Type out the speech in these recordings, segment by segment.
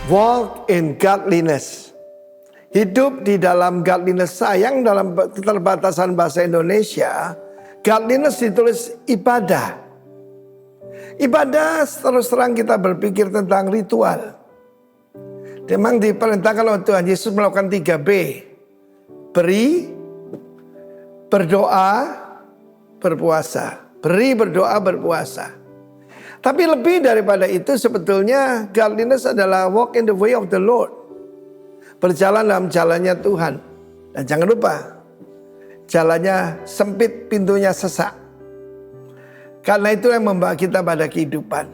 Walk in godliness. Hidup di dalam godliness. Sayang dalam keterbatasan bahasa Indonesia, godliness ditulis ibadah. Ibadah terus terang kita berpikir tentang ritual. Memang diperintahkan oleh Tuhan Yesus melakukan 3B. Beri, berdoa, berpuasa. Beri, berdoa, berpuasa. Tapi lebih daripada itu sebetulnya godliness adalah walk in the way of the Lord. Berjalan dalam jalannya Tuhan. Dan jangan lupa, jalannya sempit, pintunya sesak. Karena itu yang membawa kita pada kehidupan.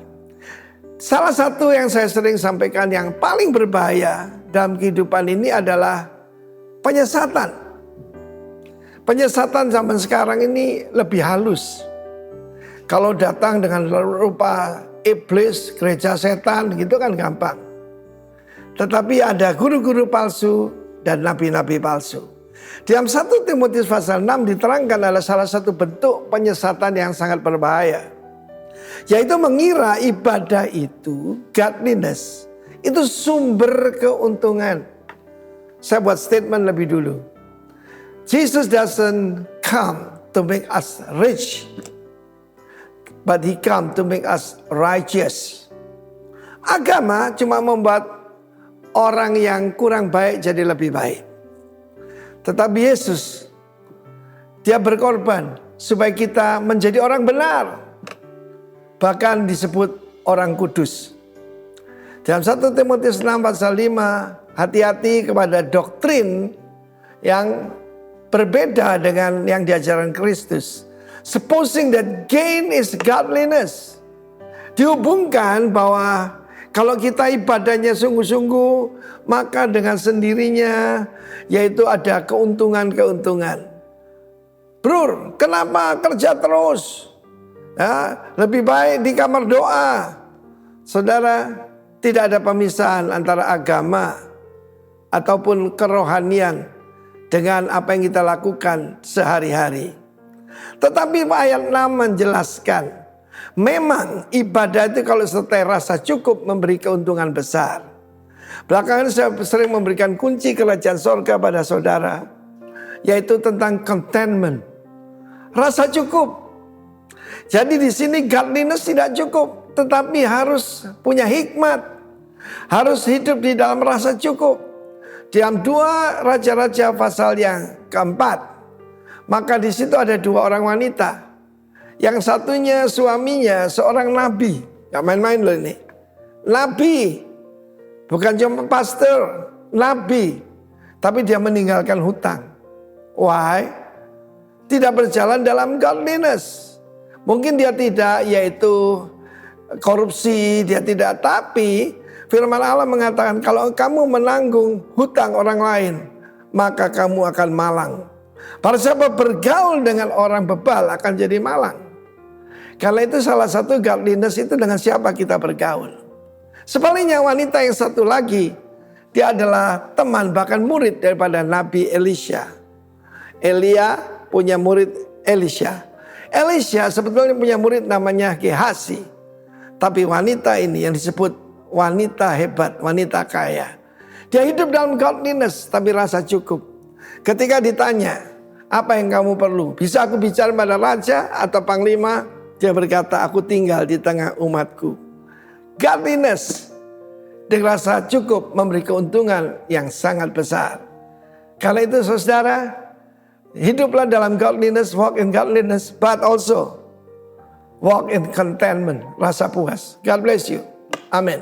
Salah satu yang saya sering sampaikan yang paling berbahaya dalam kehidupan ini adalah penyesatan. Penyesatan zaman sekarang ini lebih halus. Kalau datang dengan rupa iblis, gereja setan, gitu kan gampang. Tetapi ada guru-guru palsu dan nabi-nabi palsu. Dalam 1 Timotius pasal 6 diterangkan adalah salah satu bentuk penyesatan yang sangat berbahaya. Yaitu mengira ibadah itu, godliness, itu sumber keuntungan. Saya buat statement lebih dulu. Jesus doesn't come to make us rich, but he come to make us righteous. Agama cuma membuat orang yang kurang baik jadi lebih baik. Tetapi Yesus, dia berkorban supaya kita menjadi orang benar. Bahkan disebut orang kudus. Dalam 1 Timotius 6 pasal 5, hati-hati kepada doktrin yang berbeda dengan yang diajarkan Kristus. Supposing that gain is godliness. Dihubungkan bahwa kalau kita ibadahnya sungguh-sungguh, maka dengan sendirinya yaitu ada keuntungan-keuntungan. Bro, kenapa kerja terus? Ya, lebih baik di kamar doa. Saudara, tidak ada pemisahan antara agama ataupun kerohanian dengan apa yang kita lakukan sehari-hari. Tetapi ayat 6 menjelaskan, memang ibadah itu kalau sertai rasa cukup memberi keuntungan besar. Belakangan saya sering memberikan kunci kerajaan sorga pada saudara, yaitu tentang contentment, rasa cukup. Jadi di sini godliness tidak cukup, tetapi harus punya hikmat, harus hidup di dalam rasa cukup. Dalam 2 Raja-Raja pasal yang keempat, maka di situ ada 2 orang wanita. Yang satunya suaminya seorang nabi. Gak main-main loh ini. Nabi. Bukan cuma pastor. Nabi. Tapi dia meninggalkan hutang. Why? Tidak berjalan dalam godliness. Mungkin dia tidak, yaitu korupsi. Dia tidak. Tapi firman Allah mengatakan kalau kamu menanggung hutang orang lain, maka kamu akan malang. Para siapa bergaul dengan orang bebal akan jadi malang. Karena itu salah satu godliness itu dengan siapa kita bergaul. Sebaliknya wanita yang satu lagi, dia adalah teman bahkan murid daripada Nabi Elisha. Elia punya murid Elisha. Elisha sebetulnya punya murid namanya Gehazi. Tapi wanita ini yang disebut wanita hebat, wanita kaya. Dia hidup dalam godliness tapi rasa cukup. Ketika ditanya, apa yang kamu perlu? Bisa aku bicara pada raja atau panglima? Dia berkata, aku tinggal di tengah umatku. Godliness dengan rasa cukup memberi keuntungan yang sangat besar. Karena itu saudara, hiduplah dalam godliness, walk in godliness, but also walk in contentment, rasa puas. God bless you. Amen.